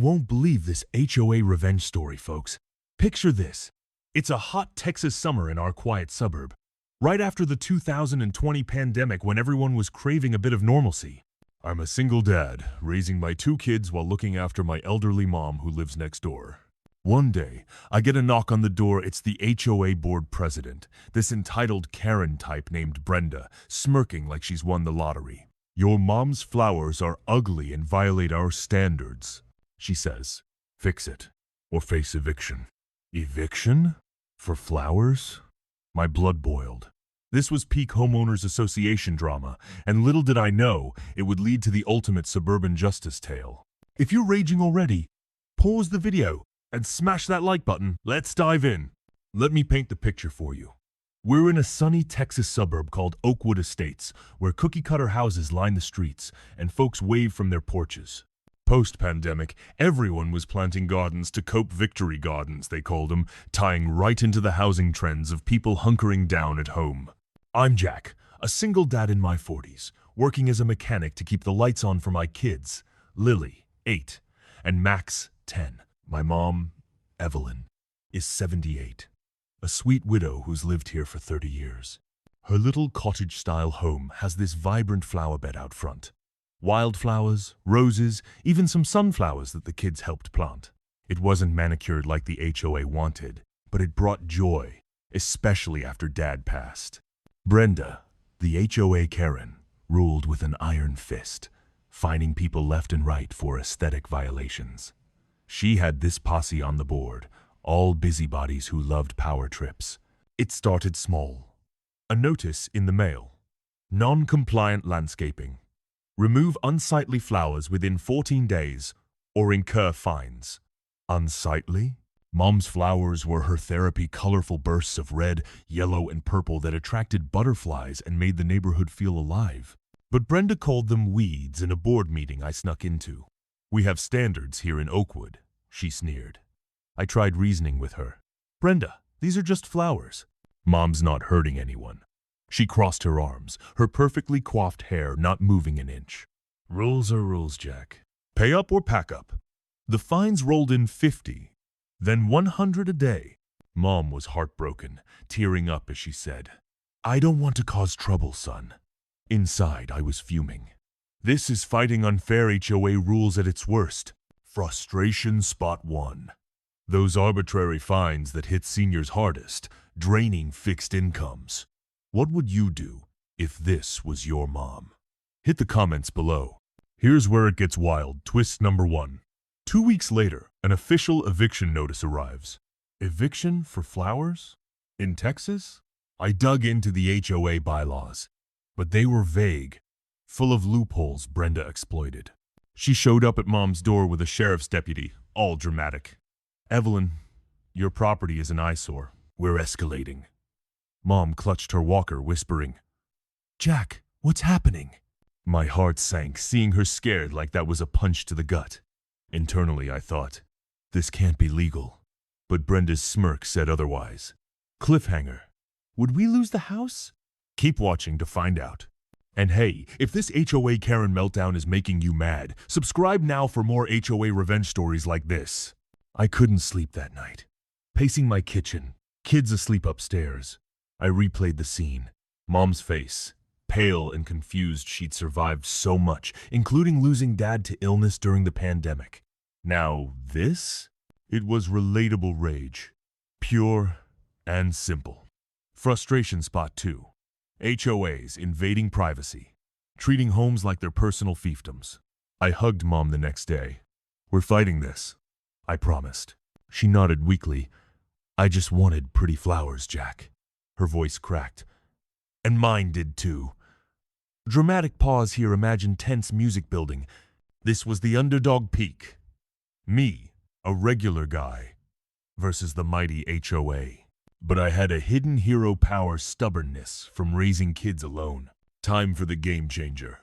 won't believe this HOA revenge story, folks. Picture this. It's a hot Texas summer in our quiet suburb, right after the 2020 pandemic when everyone was craving a bit of normalcy. I'm a single dad, raising my 2 kids while looking after my elderly mom who lives next door. One day, I get a knock on the door. It's the HOA board president, this entitled Karen type named Brenda, smirking like she's won the lottery. "Your mom's flowers are ugly and violate our standards," she says. "Fix it, or face eviction." Eviction? For flowers? My blood boiled. This was peak homeowners association drama, and little did I know it would lead to the ultimate suburban justice tale. If you're raging already, pause the video and smash that like button. Let's dive in. Let me paint the picture for you. We're in a sunny Texas suburb called Oakwood Estates, where cookie-cutter houses line the streets and folks wave from their porches. Post-pandemic, everyone was planting gardens to cope victory gardens, they called them, tying right into the housing trends of people hunkering down at home. I'm Jack, a single dad in my 40s, working as a mechanic to keep the lights on for my kids, Lily, 8, and Max, 10. My mom, Evelyn, is 78, a sweet widow who's lived here for 30 years. Her little cottage-style home has this vibrant flower bed out front. Wildflowers, roses, even some sunflowers that the kids helped plant. It wasn't manicured like the HOA wanted, but it brought joy, especially after Dad passed. Brenda, the HOA Karen, ruled with an iron fist, fining people left and right for aesthetic violations. She had this posse on the board, all busybodies who loved power trips. It started small. A notice in the mail. Non-compliant landscaping. Remove unsightly flowers within 14 days or incur fines. Unsightly? Mom's flowers were her therapy, colorful bursts of red, yellow, and purple that attracted butterflies and made the neighborhood feel alive. But Brenda called them weeds in a board meeting I snuck into. "We have standards here in Oakwood," she sneered. I tried reasoning with her. "Brenda, these are just flowers. Mom's not hurting anyone." She crossed her arms, her perfectly coiffed hair not moving an inch. "Rules are rules, Jack. Pay up or pack up." The fines rolled in 50, then 100 a day. Mom was heartbroken, tearing up as she said, "I don't want to cause trouble, son." Inside, I was fuming. This is fighting unfair HOA rules at its worst. Frustration spot 1. Those arbitrary fines that hit seniors hardest, draining fixed incomes. What would you do if this was your mom? Hit the comments below. Here's where it gets wild. Twist number 1. 2 weeks later, an official eviction notice arrives. Eviction for flowers? In Texas? I dug into the HOA bylaws, but they were vague, full of loopholes Brenda exploited. She showed up at Mom's door with a sheriff's deputy, all dramatic. "Evelyn, your property is an eyesore. We're escalating." Mom clutched her walker, whispering, "Jack, what's happening?" My heart sank, seeing her scared like that was a punch to the gut. Internally, I thought, this can't be legal. But Brenda's smirk said otherwise. Cliffhanger. Would we lose the house? Keep watching to find out. And hey, if this HOA Karen meltdown is making you mad, subscribe now for more HOA revenge stories like this. I couldn't sleep that night. Pacing my kitchen, kids asleep upstairs. I replayed the scene. Mom's face, pale and confused. She'd survived so much, including losing Dad to illness during the pandemic. Now this? It was relatable rage. Pure and simple. Frustration spot 2. HOAs invading privacy. Treating homes like their personal fiefdoms. I hugged Mom the next day. "We're fighting this," I promised. She nodded weakly. "I just wanted pretty flowers, Jack." Her voice cracked. "And mine did too." Dramatic pause here. Imagine tense music building. This was the underdog peak. Me, a regular guy, versus the mighty HOA. But I had a hidden hero power, stubbornness from raising kids alone. Time for the game changer.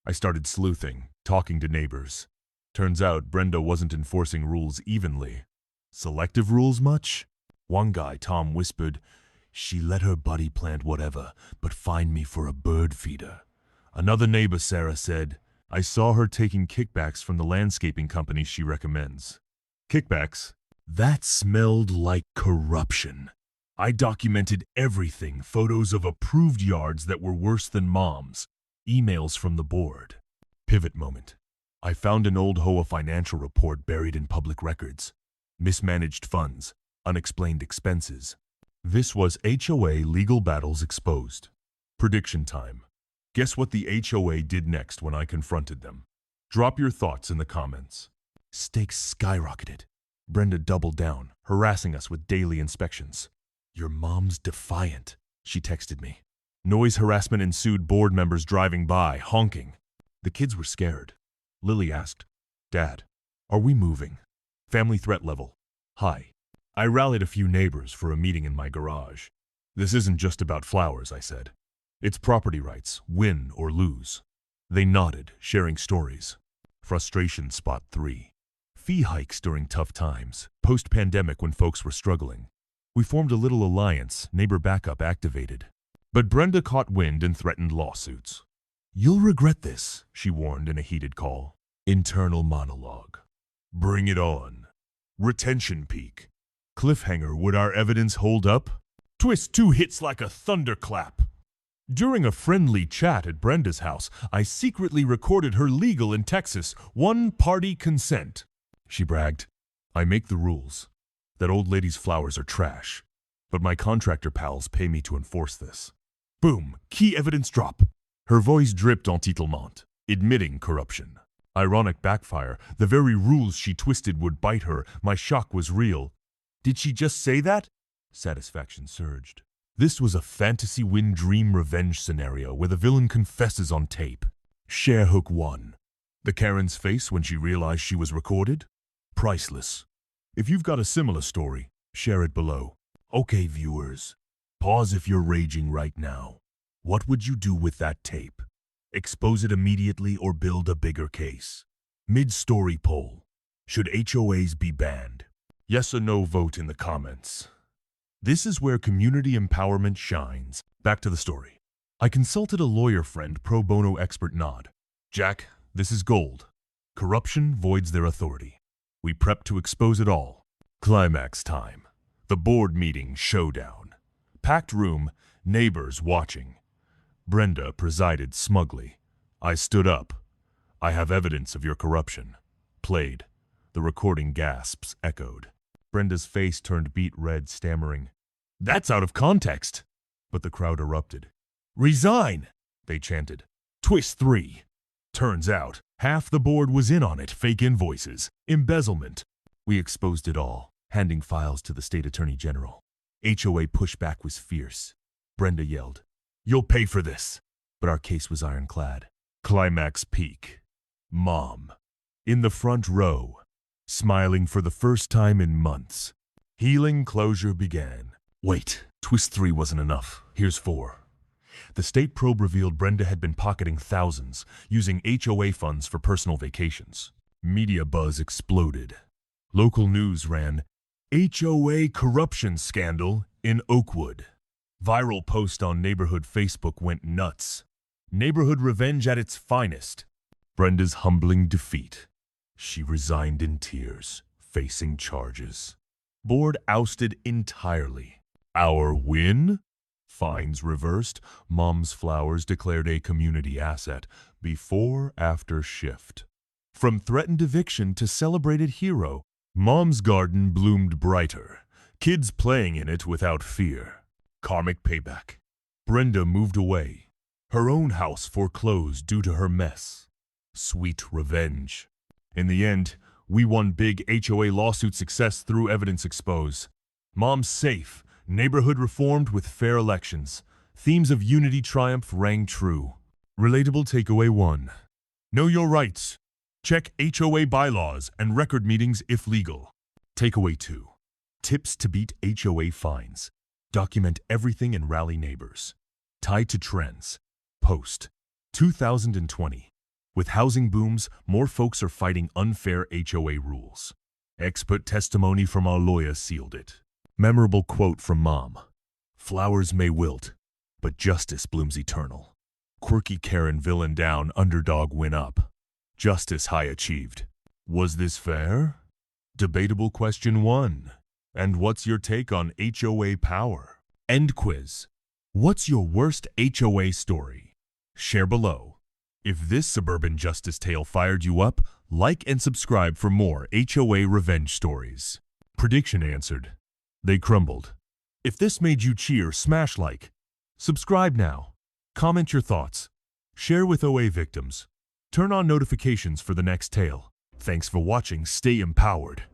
I started sleuthing, talking to neighbors. Turns out Brenda wasn't enforcing rules evenly. Selective rules much? One guy, Tom, whispered, "She let her buddy plant whatever, but find me for a bird feeder." Another neighbor, Sarah, said, I saw her taking kickbacks from the landscaping company she recommends. Kickbacks? That smelled like corruption. I documented everything, photos of approved yards that were worse than Mom's, emails from the board. Pivot moment. I found an old HOA financial report buried in public records. Mismanaged funds, unexplained expenses. This was HOA legal battles exposed. Prediction time. Guess what the HOA did next when I confronted them? Drop your thoughts in the comments. Stakes skyrocketed. Brenda doubled down, harassing us with daily inspections. Your mom's defiant, she texted me. Noise harassment ensued, board members driving by, honking. The kids were scared. Lily asked, Dad, are we moving? Family threat level. High. I rallied a few neighbors for a meeting in my garage. This isn't just about flowers, I said. It's property rights, win or lose. They nodded, sharing stories. Frustration spot 3. Fee hikes during tough times, post-pandemic when folks were struggling. We formed a little alliance, neighbor backup activated. But Brenda caught wind and threatened lawsuits. You'll regret this, she warned in a heated call. Internal monologue. Bring it on. Retention peak. Cliffhanger, would our evidence hold up? Twist 2 hits like a thunderclap. During a friendly chat at Brenda's house, I secretly recorded her legal in Texas, one-party consent. She bragged, I make the rules. That old lady's flowers are trash, but my contractor pals pay me to enforce this. Boom, key evidence drop. Her voice dripped entitlement, admitting corruption. Ironic backfire, the very rules she twisted would bite her. My shock was real. Did she just say that? Satisfaction surged. This was a fantasy win dream revenge scenario where the villain confesses on tape. Share hook 1. The Karen's face when she realized she was recorded? Priceless. If you've got a similar story, share it below. Okay, viewers, pause if you're raging right now. What would you do with that tape? Expose it immediately or build a bigger case? Mid-story poll. Should HOAs be banned? Yes or no vote in the comments. This is where community empowerment shines. Back to the story. I consulted a lawyer friend, pro bono expert nod. Jack, this is gold. Corruption voids their authority. We prep to expose it all. Climax time. The board meeting showdown. Packed room, neighbors watching. Brenda presided smugly. I stood up. I have evidence of your corruption. Played. The recording gasps echoed. Brenda's face turned beet red, stammering, That's out of context. But the crowd erupted. Resign, they chanted. Twist 3. Turns out, half the board was in on it. Fake invoices, embezzlement. We exposed it all, handing files to the state attorney general. HOA pushback was fierce. Brenda yelled, You'll pay for this. But our case was ironclad. Climax peak. Mom. In the front row. Smiling for the first time in months. Healing closure began. Wait, twist 3 wasn't enough. Here's 4. The state probe revealed Brenda had been pocketing thousands, using HOA funds for personal vacations. Media buzz exploded. Local news ran, HOA corruption scandal in Oakwood. Viral post on neighborhood Facebook went nuts. Neighborhood revenge at its finest. Brenda's humbling defeat. She resigned in tears, facing charges. Board ousted entirely. Our win? Fines reversed. Mom's Flowers declared a community asset. Before-after shift. From threatened eviction to celebrated hero, Mom's garden bloomed brighter. Kids playing in it without fear. Karmic payback. Brenda moved away. Her own house foreclosed due to her mess. Sweet revenge. In the end, we won big HOA lawsuit success through evidence expose. Mom's safe. Neighborhood reformed with fair elections. Themes of unity triumph rang true. Relatable takeaway 1. Know your rights. Check HOA bylaws and record meetings if legal. Takeaway 2. Tips to beat HOA fines. Document everything and rally neighbors. Tied to trends. Post. 2020. With housing booms, more folks are fighting unfair HOA rules. Expert testimony from our lawyer sealed it. Memorable quote from Mom. Flowers may wilt, but justice blooms eternal. Quirky Karen villain down, underdog win up. Justice high achieved. Was this fair? Debatable question 1. And what's your take on HOA power? End quiz. What's your worst HOA story? Share below. If this suburban justice tale fired you up, like and subscribe for more HOA revenge stories. Prediction answered. They crumbled. If this made you cheer, smash like. Subscribe now. Comment your thoughts. Share with OA victims. Turn on notifications for the next tale. Thanks for watching. Stay empowered.